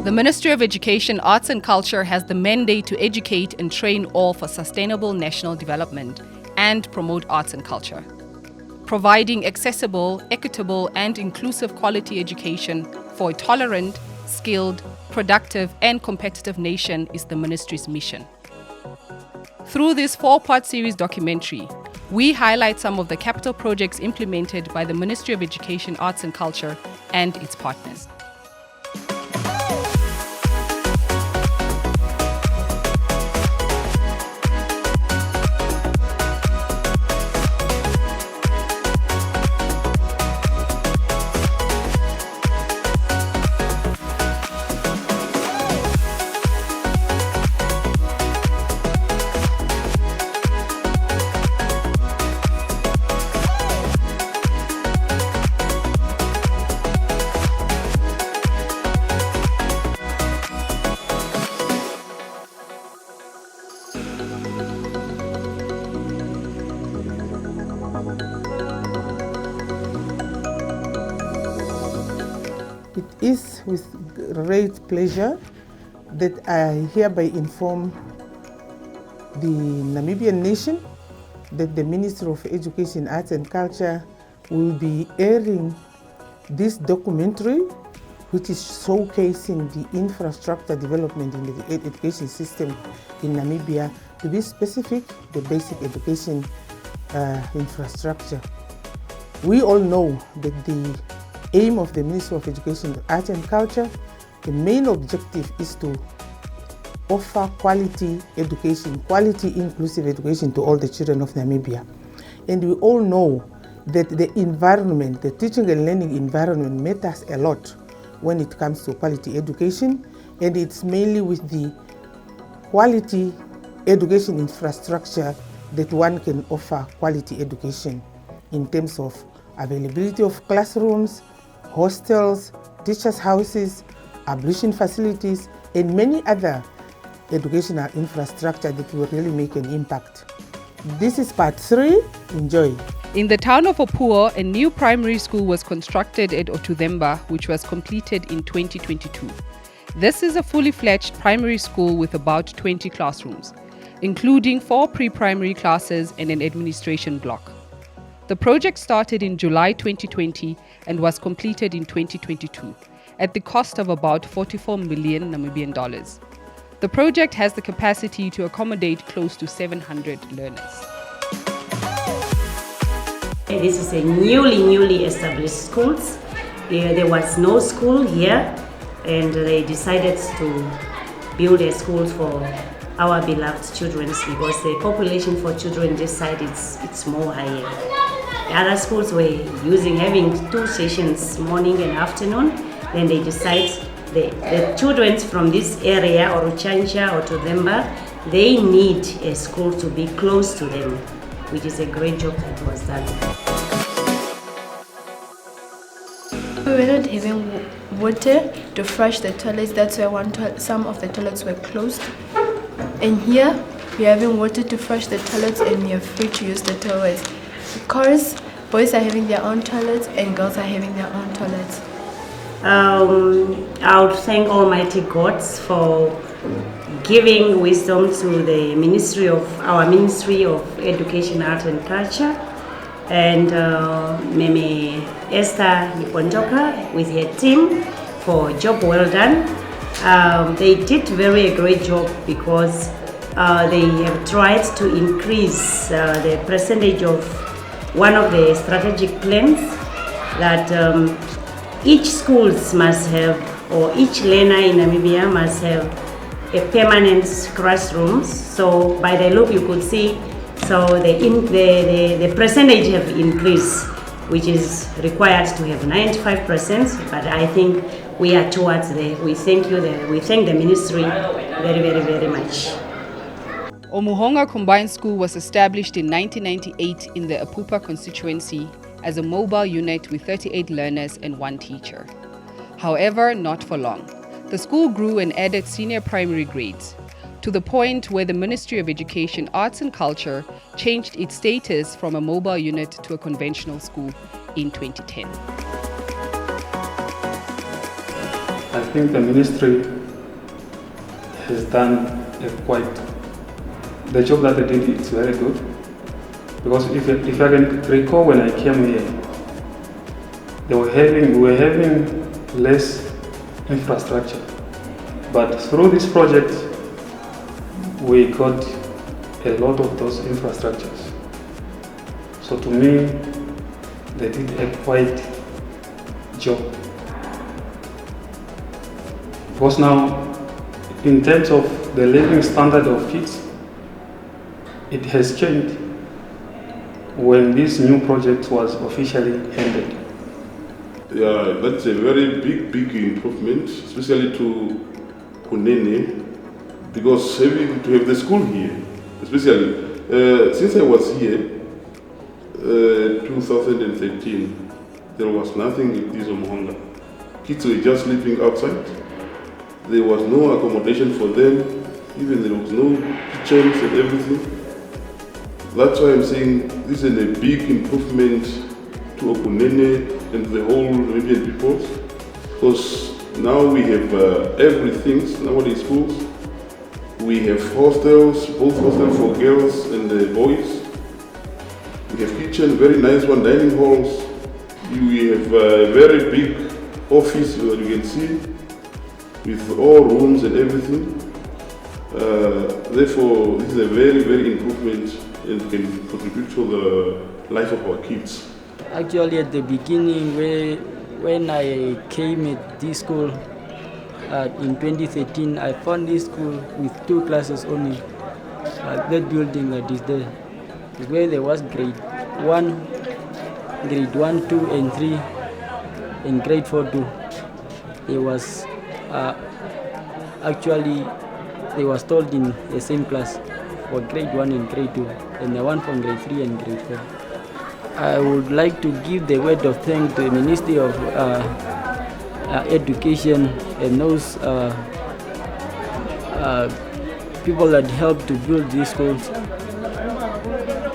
The Ministry of Education, Arts and Culture has the mandate to educate and train all for sustainable national development and promote arts and culture. Providing accessible, equitable and inclusive quality education for a tolerant, skilled, productive and competitive nation is the Ministry's mission. Through this 4-part series documentary, we highlight some of the capital projects implemented by the Ministry of Education, Arts and Culture and its partners. It is with great pleasure that I hereby inform the Namibian nation that the Ministry of Education, Arts and Culture will be airing this documentary, which is showcasing the infrastructure development in the education system in Namibia, to be specific, the basic education infrastructure. We all know that the aim of the Ministry of Education, Arts and Culture, the main objective is to offer quality education, quality inclusive education to all the children of Namibia. And we all know that the environment, the teaching and learning environment matters a lot when it comes to quality education, and it's mainly with the quality education infrastructure that one can offer quality education in terms of availability of classrooms, hostels, teachers' houses, ablution facilities, and many other educational infrastructure that will really make an impact. This is part 3. Enjoy. In the town of Opuo, a new primary school was constructed at Otudemba, which was completed in 2022. This is a fully fledged primary school with about 20 classrooms, including 4 pre-primary classes and an administration block. The project started in July 2020 and was completed in 2022 at the cost of about 44 million Namibian dollars. The project has the capacity to accommodate close to 700 learners. This is a newly established school. There was no school here, and they decided to build a school for our beloved children because the population for children this side it's more higher. The other schools were having 2 sessions, morning and afternoon. Then they decide the children from this area, or Chancha or Tudemba, they need a school to be close to them, which is a great job that was done. We were not having water to flush the toilets. That's why some of the toilets were closed. And here we are having water to flush the toilets, and we are free to use the toilets. Because boys are having their own toilets and girls are having their own toilets. I would thank Almighty God for giving wisdom to the our Ministry of Education, Art and Culture, and Meme Esther Niponjoka with her team for a job well done. They did a great job because they have tried to increase the percentage of one of the strategic plans that each schools must have, or each learner in Namibia must have a permanent classrooms. So by the look you could see, so the percentage have increased, which is required to have 95%, but I think we are towards there. We thank the ministry very much. Omuhonga Combined School was established in 1998 in the Apupa constituency as a mobile unit with 38 learners and 1 teacher. However, not for long. The school grew and added senior primary grades, to the point where the Ministry of Education, Arts and Culture changed its status from a mobile unit to a conventional school in 2010. I think the ministry has done the job that they did is very good. Because if I can recall, when I came here, we were having less infrastructure. But through this project, we got a lot of those infrastructures. So to me, they did a quite job. Because now, in terms of the living standard of kids, it has changed when this new project was officially ended. Yeah, that's a very big improvement, especially to Kunene, because to have the school here, especially since I was here, 2013, there was nothing in this Omohonga. Kids were just sleeping outside. There was no accommodation for them, even there was no kitchens and everything. That's why I'm saying this is a big improvement to Okunene and the whole Namibian people, because now we have everything nowadays schools. We have hostels, both hostels for girls and boys. We have kitchen, very nice one, dining halls. We have a very big office that you can see with all rooms and everything. Therefore, this is a very improvement and can contribute to the life of our kids. Actually, at the beginning, when I came at this school in 2013, I found this school with 2 classes only. That building that is there, where there was grade 1, 2, and 3, and grade 4 too. It was actually they was told in the same class for grade 1 and grade 2, and the one from grade 3 and grade 4. I would like to give the word of thanks to the Ministry of Education and those people that helped to build these schools.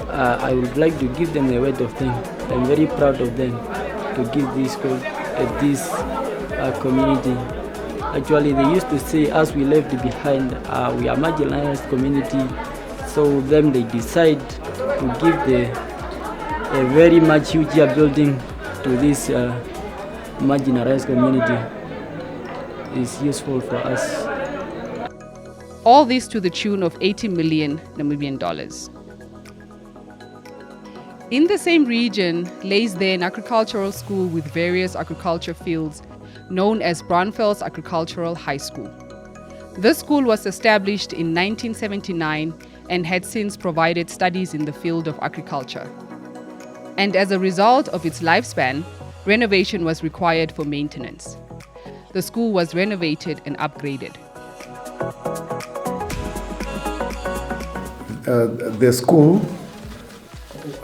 I would like to give them the word of thanks. I'm very proud of them to give this school at this community. Actually, they used to say, as we left behind, we are marginalized community. So then they decide to give a very much huger building to this marginalized community. It's useful for us. All this to the tune of 80 million Namibian dollars. In the same region lays there an agricultural school with various agriculture fields known as Braunfels Agricultural High School. This school was established in 1979 and had since provided studies in the field of agriculture. And as a result of its lifespan, renovation was required for maintenance. The school was renovated and upgraded. The school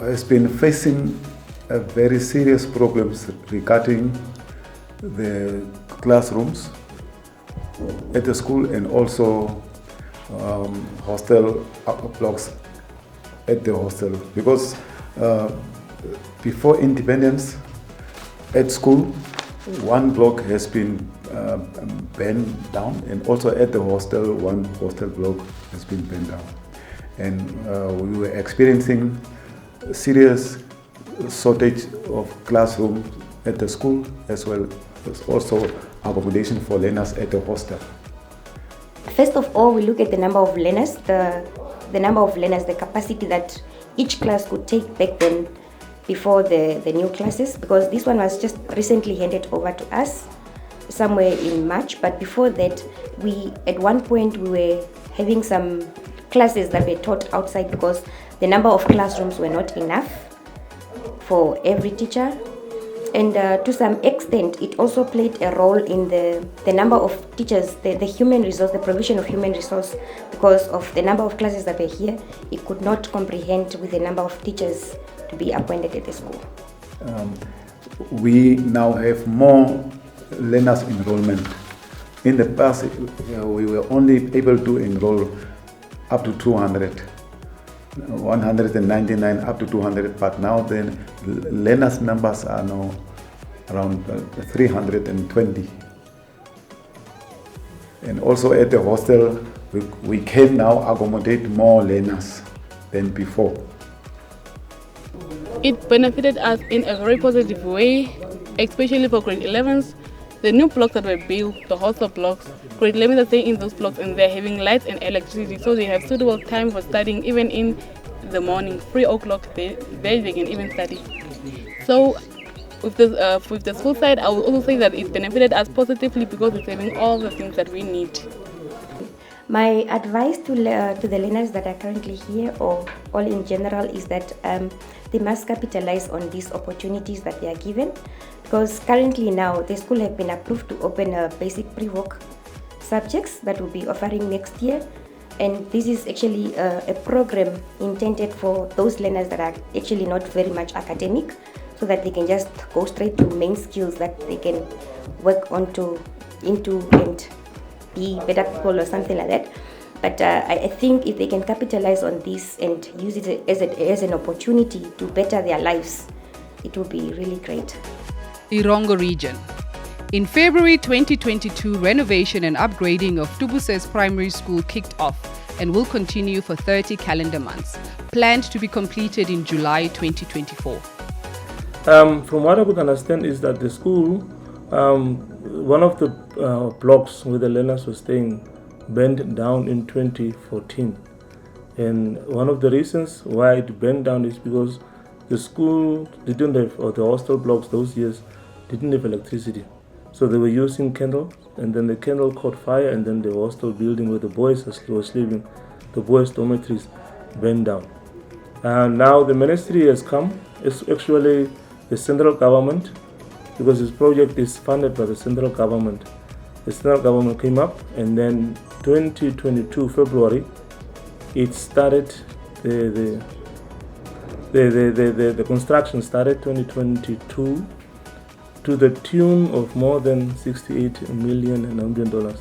has been facing a very serious problems regarding the classrooms at the school and also hostel blocks at the hostel, because before independence at school, one block has been burned down, and also at the hostel, one hostel block has been burned down. And we were experiencing serious shortage of classrooms at the school, as well as also accommodation for learners at the hostel. First of all, we look at the number of learners, the capacity that each class could take back then before the new classes, because this one was just recently handed over to us somewhere in March. But before that, at one point we were having some classes that were taught outside because the number of classrooms were not enough for every teacher. And to some extent, it also played a role in the number of teachers, the human resource, the provision of human resource, because of the number of classes that were here. It could not comprehend with the number of teachers to be appointed at the school. We now have more learners enrollment. In the past, we were only able to enroll up to 200, 199 up to 200, but now the learners numbers are now around 320. And also at the hostel, we can now accommodate more learners than before. It benefited us in a very positive way, especially for grade 11s. The new blocks that were built, the hostel blocks, grade 11s are staying in those blocks and they're having lights and electricity, so they have suitable time for studying even in the morning, 3 o'clock, they can even study. So with the school side, I would also say that it benefited us positively because it's having all the things that we need. My advice to the learners that are currently here, or all in general, is that they must capitalize on these opportunities that they are given, because currently now the school have been approved to open a basic pre-work subjects that will be offering next year, and this is actually a program intended for those learners that are actually not very much academic, so that they can just go straight to main skills that they can work into and be better people or something like that. But I think if they can capitalize on this and use it as an opportunity to better their lives, it will be really great. Erongo region. In February 2022, renovation and upgrading of Tubuses Primary School kicked off and will continue for 30 calendar months, planned to be completed in July 2024. From what I could understand is that the school, one of the blocks where the learners were staying burned down in 2014. And one of the reasons why it burned down is because the school didn't have, or the hostel blocks those years didn't have electricity. So they were using candles, and then the candle caught fire, and then the hostel building where the boys were sleeping, the boys' dormitories, burned down. And now the ministry has come. It's actually the central government, because this project is funded by the central government. The central government came up, and then 2022 February, it started the construction started 2022 to the tune of more than 68 million Namibian dollars.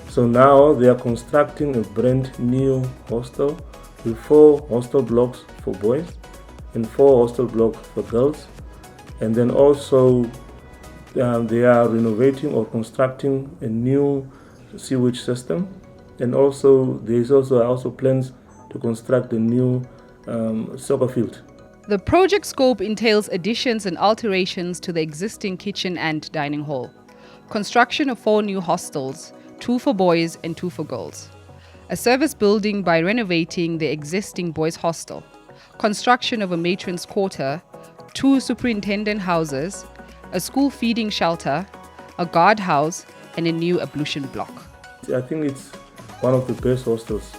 So now they are constructing a brand new hostel with 4 hostel blocks for boys and 4 hostel blocks for girls. And then also they are renovating or constructing a new sewage system. And also there is also plans to construct a new soccer field. The project scope entails additions and alterations to the existing kitchen and dining hall, construction of 4 new hostels, 2 for boys and 2 for girls, a service building by renovating the existing boys' hostel, construction of a matron's quarter, 2 superintendent houses, a school feeding shelter, a guard house, and a new ablution block. I think it's one of the best hostels.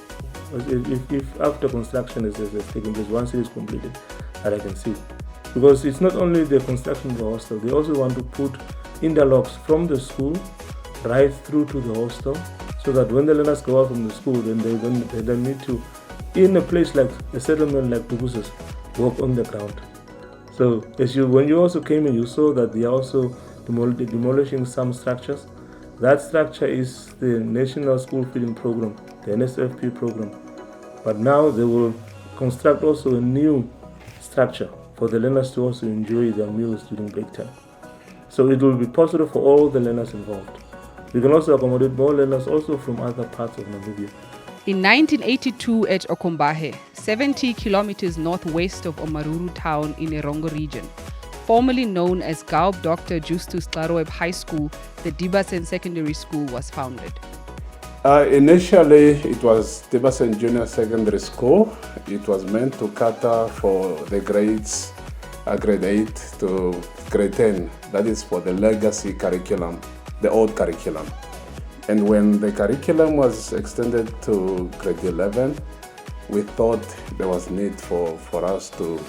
If after construction is taking place, once it is completed, that I can see. Because it's not only the construction of the hostel, they also want to put interlocks from the school right through to the hostel, so that when the learners go out from the school, then they don't need to, in a place like a settlement like Tubuses, walk on the ground. So when you also came in, you saw that they are also demolishing some structures. That structure is the National School Feeding Program, the NSFP program. But now they will construct also a new structure for the learners to also enjoy their meals during break time. So it will be possible for all the learners involved. We can also accommodate more learners also from other parts of Namibia. In 1982 at Okombahe, 70 kilometers northwest of Omaruru town in Erongo region, formerly known as Gaub Dr. Justus Tlaroeb High School, the Dibasen Secondary School was founded. Initially, it was Dibasen Junior Secondary School. It was meant to cater for the grades grade 8 to grade 10. That is for the legacy curriculum, the old curriculum. And when the curriculum was extended to grade 11, we thought there was need for us to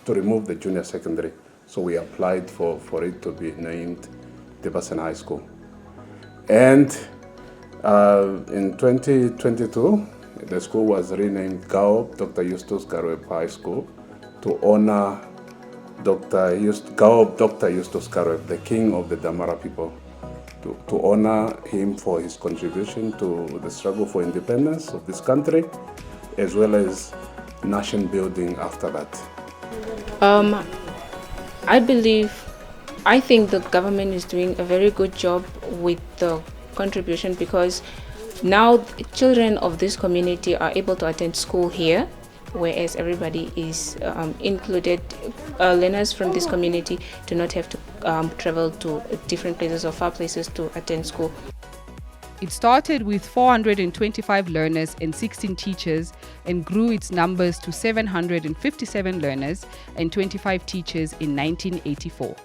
remove the junior secondary. So we applied for it to be named Dibasen High School. And in 2022, the school was renamed Gaub Dr. Justus Tlaroeb High School to honor Gaub Dr. Justus Tlaroeb, the king of the Damara people, to honor him for his contribution to the struggle for independence of this country, as well as nation building after that. I think the government is doing a very good job with the contribution because now children of this community are able to attend school here, whereas everybody is included. Learners from this community do not have to travel to different places or far places to attend school. It started with 425 learners and 16 teachers and grew its numbers to 757 learners and 25 teachers in 1984.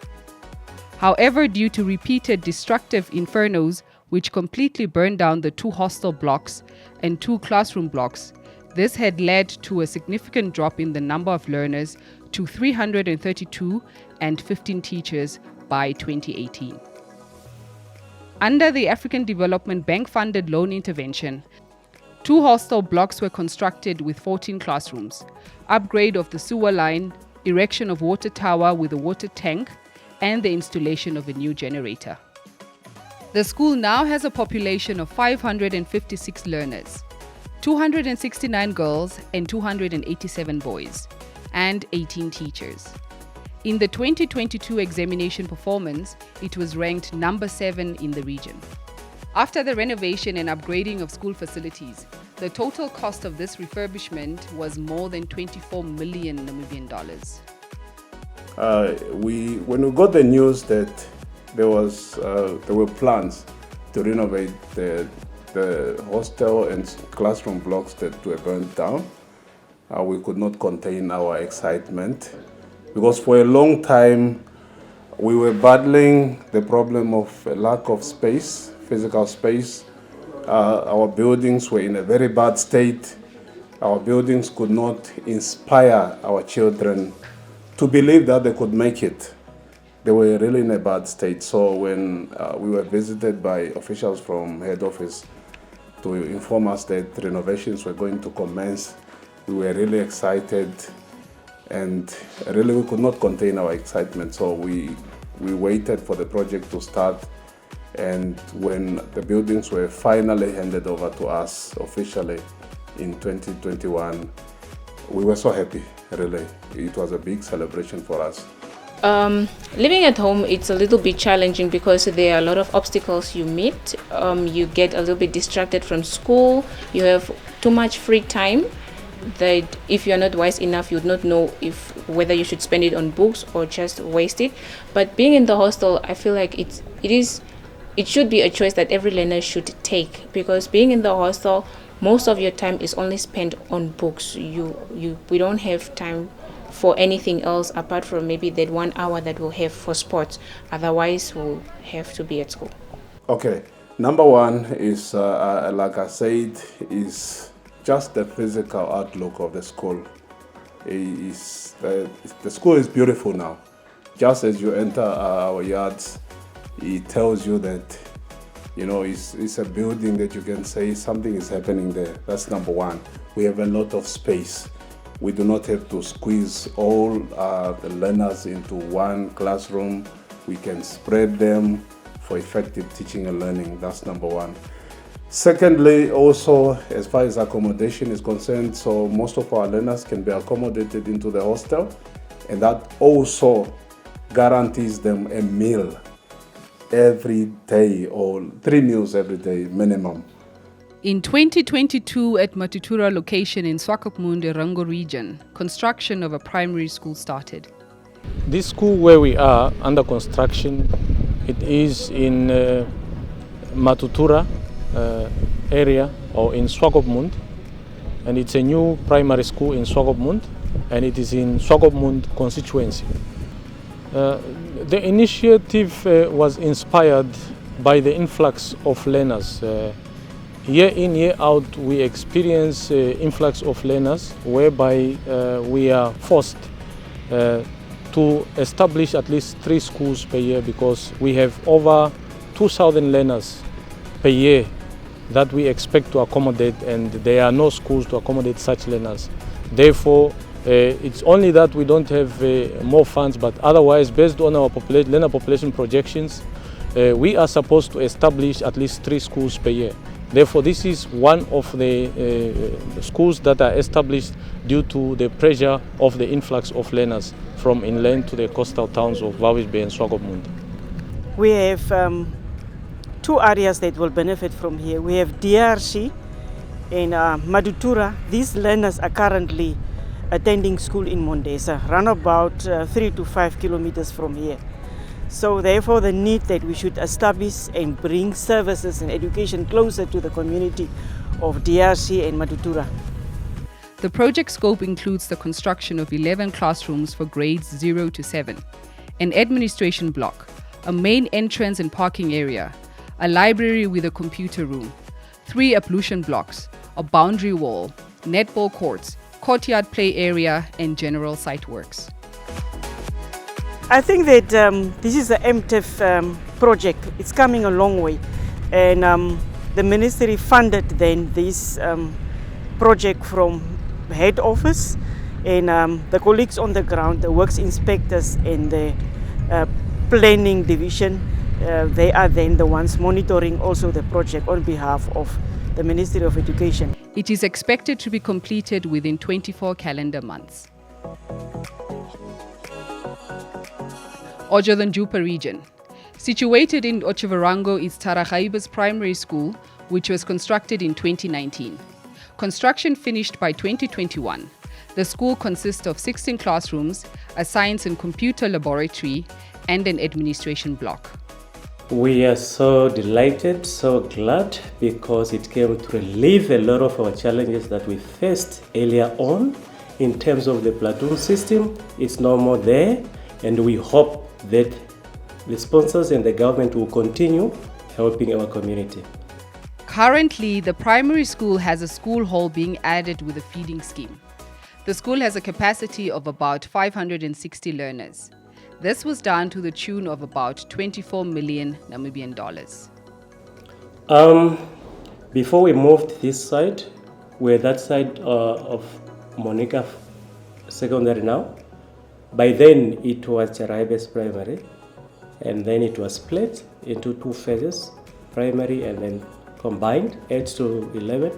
However, due to repeated destructive infernos, which completely burned down the 2 hostel blocks and 2 classroom blocks, this had led to a significant drop in the number of learners to 332 and 15 teachers by 2018. Under the African Development Bank-funded loan intervention, 2 hostel blocks were constructed with 14 classrooms, upgrade of the sewer line, erection of water tower with a water tank, and the installation of a new generator. The school now has a population of 556 learners, 269 girls and 287 boys, and 18 teachers. In the 2022 examination performance, it was ranked number 7 in the region. After the renovation and upgrading of school facilities, the total cost of this refurbishment was more than 24 million Namibian dollars. When we got the news that there were plans to renovate the hostel and classroom blocks that were burned down, we could not contain our excitement. Because for a long time, we were battling the problem of a lack of space, physical space. Our buildings were in a very bad state. Our buildings could not inspire our children to believe that they could make it. They were really in a bad state. So when we were visited by officials from head office to inform us that renovations were going to commence, we were really excited. And really we could not contain our excitement, so we waited for the project to start, and when the buildings were finally handed over to us officially in 2021, we were so happy, really. It was a big celebration for us. Living at home, it's a little bit challenging because there are a lot of obstacles you meet. You get a little bit distracted from school, you have too much free time that if you're not wise enough, you would not know whether you should spend it on books or just waste it. But being in the hostel, I feel like it should be a choice that every learner should take, because being in the hostel, most of your time is only spent on books. We don't have time for anything else apart from maybe that 1 hour that we'll have for sports. Otherwise, we'll have to be at school. Okay, number 1 is, like I said, is just the physical outlook of the school. The school is beautiful now. Just as you enter our yards, it tells you that, it's a building that you can say something is happening there. That's number 1. We have a lot of space. We do not have to squeeze all the learners into one classroom. We can spread them for effective teaching and learning. That's number 1. Secondly, also, as far as accommodation is concerned, so most of our learners can be accommodated into the hostel, and that also guarantees them a meal every day, or 3 meals every day minimum. In 2022, at Matutura location in Swakopmund, Rango region, construction of a primary school started. This school where we are under construction, it is in Matutura area, or in Swakopmund, and it's a new primary school in Swakopmund, and it is in Swakopmund constituency. The initiative was inspired by the influx of learners. Year in, year out, we experience influx of learners whereby we are forced to establish at least 3 schools per year, because we have over 2,000 learners per year that we expect to accommodate, and there are no schools to accommodate such learners. Therefore, it's only that we don't have more funds, but otherwise, based on our learner population projections, we are supposed to establish at least 3 schools per year. Therefore, this is one of the schools that are established due to the pressure of the influx of learners from inland to the coastal towns of Walvis Bay and Swakopmund. We have two areas that will benefit from here. We have DRC and Madutura. These learners are currently attending school in Mondesa, run about 3 to 5 kilometers from here. So therefore the need that we should establish and bring services and education closer to the community of DRC and Madutura. The project scope includes the construction of 11 classrooms for grades 0 to 7, an administration block, a main entrance and parking area, a library with a computer room, 3 ablution blocks, a boundary wall, netball courts, courtyard play area, and general site works. I think that this is the MTEF project. It's coming a long way, and the ministry funded then this project from head office, and the colleagues on the ground, the works inspectors and the planning division, they are then the ones monitoring also the project on behalf of the Ministry of Education. It is expected to be completed within 24 calendar months. Ojo-Danjupa region. Situated in Otjiwarongo is Taragaibas Primary School, which was constructed in 2019. Construction finished by 2021. The school consists of 16 classrooms, a science and computer laboratory, and an administration block. We are so delighted, so glad, because it came to relieve a lot of our challenges that we faced earlier on. In terms of the platoon system, it's no more there, and we hope that the sponsors and the government will continue helping our community. Currently, the primary school has a school hall being added with a feeding scheme. The school has a capacity of about 560 learners. This was done to the tune of about 24 million Namibian dollars. Before we moved this side, we're that side of Monica Secondary now. By then, it was Taragaibas Primary, and then it was split into 2 phases, primary and then combined, 8 to 11.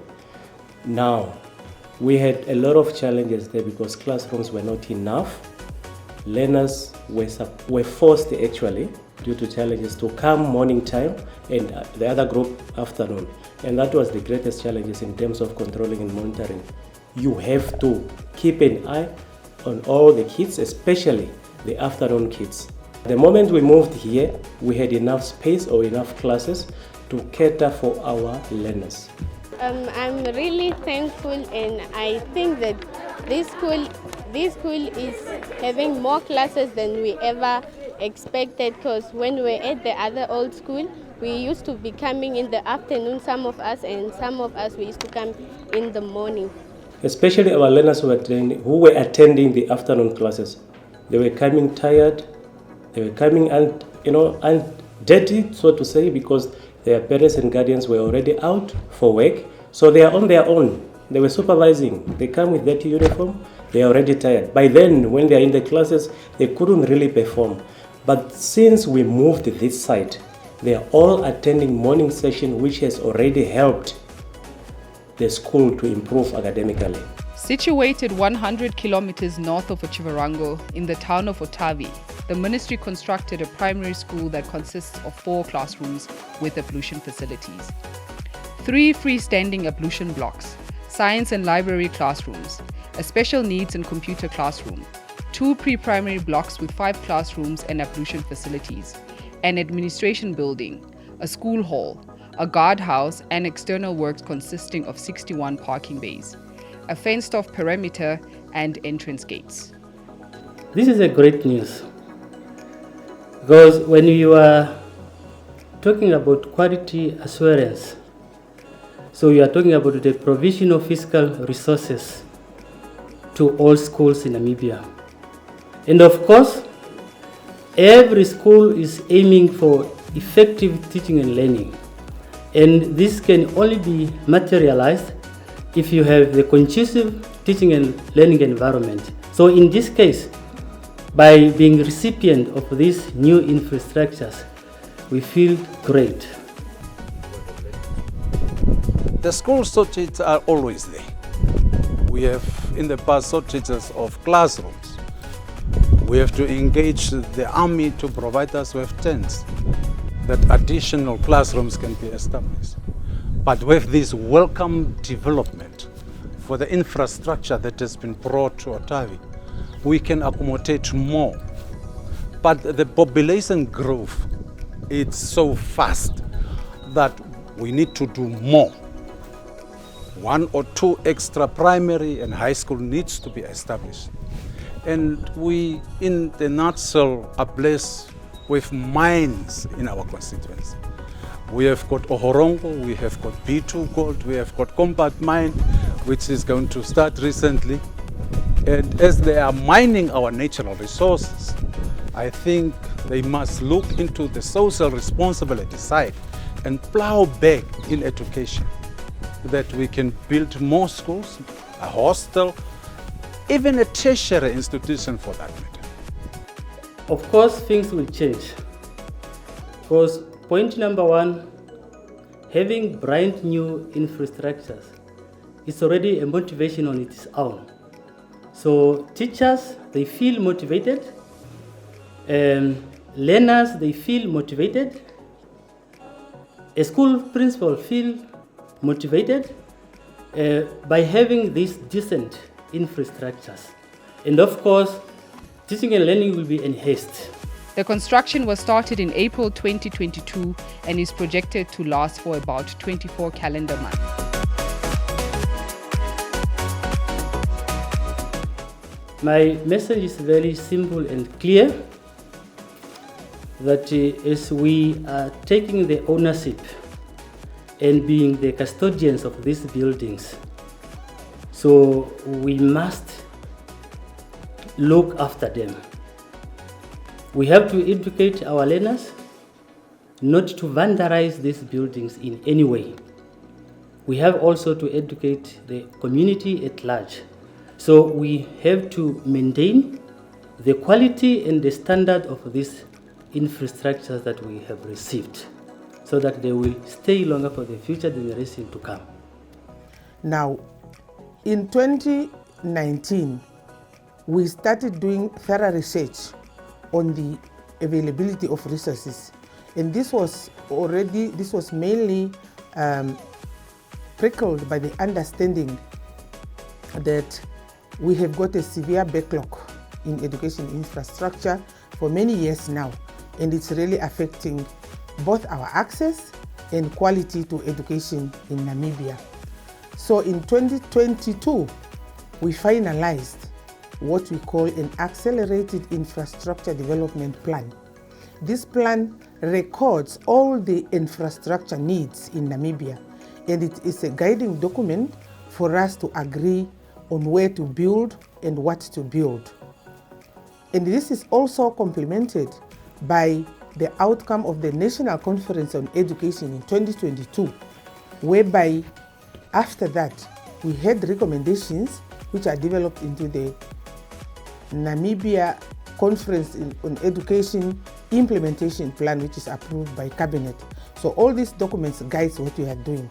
Now, we had a lot of challenges there because classrooms were not enough. Learners were forced actually, due to challenges, to come morning time and the other group afternoon. And that was the greatest challenges in terms of controlling and monitoring. You have to keep an eye on all the kids, especially the afternoon kids. The moment we moved here, we had enough space or enough classes to cater for our learners. I'm really thankful, and I think that this school is having more classes than we ever expected, because when we were at the other old school, we used to be coming in the afternoon, some of us, and some of us we used to come in the morning. Especially our learners who were attending the afternoon classes. They were coming tired, they were coming dirty, so to say, because their parents and guardians were already out for work, so they are on their own. They were supervising. They come with dirty uniform, they are already tired. By then, when they are in the classes, they couldn't really perform. But since we moved this side, they are all attending morning session, which has already helped the school to improve academically. Situated 100 kilometers north of Otjiwarongo in the town of Otavi, the ministry constructed a primary school that consists of 4 classrooms with ablution facilities, 3 freestanding ablution blocks, science and library classrooms, a special needs and computer classroom, 2 pre-primary blocks with 5 classrooms and ablution facilities, an administration building, a school hall, a guardhouse, and external works consisting of 61 parking bays, a fenced-off perimeter, and entrance gates. This is a great news, because when you are talking about quality assurance, so you are talking about the provision of fiscal resources to all schools in Namibia. And of course, every school is aiming for effective teaching and learning. And this can only be materialized if you have the conducive teaching and learning environment. So in this case, by being recipient of these new infrastructures, we feel great. The school shortages are always there. We have in the past shortages of classrooms. We have to engage the army to provide us with tents. that additional classrooms can be established. But with this welcome development for the infrastructure that has been brought to Otavi, we can accommodate more. But the population growth is so fast that we need to do more. 1 or 2 extra primary and high school needs to be established. And we, in the nutshell, are blessed with mines in our constituency. We have got Ohorongo, we have got B2 Gold, we have got Combat Mine, which is going to start recently. And as they are mining our natural resources, I think they must look into the social responsibility side and plow back in education, that we can build more schools, a hostel, even a tertiary institution for that matter. Of course, things will change. Because point number 1, having brand new infrastructures is already a motivation on its own. So teachers, they feel motivated. Learners, they feel motivated. A school principal feel motivated by having these decent infrastructures. And of course, teaching and learning will be enhanced. The construction was started in April 2022 and is projected to last for about 24 calendar months. My message is very simple and clear, that as we are taking the ownership and being the custodians of these buildings, so we must look after them. We have to educate our learners not to vandalize these buildings in any way. We have also to educate the community at large. So we have to maintain the quality and the standard of these infrastructures that we have received, so that they will stay longer for the future generation to come. Now, in 2019, we started doing thorough research on the availability of resources. And this was mainly prickled by the understanding that we have got a severe backlog in education infrastructure for many years now, and it's really affecting both our access and quality to education in Namibia. So in 2022, we finalized what we call an accelerated infrastructure development plan. This plan records all the infrastructure needs in Namibia, and it is a guiding document for us to agree on where to build and what to build. And this is also complemented by the outcome of the National Conference on Education in 2022, whereby after that we had recommendations which are developed into the Namibia Conference on Education Implementation Plan, which is approved by Cabinet. So all these documents guide what we are doing.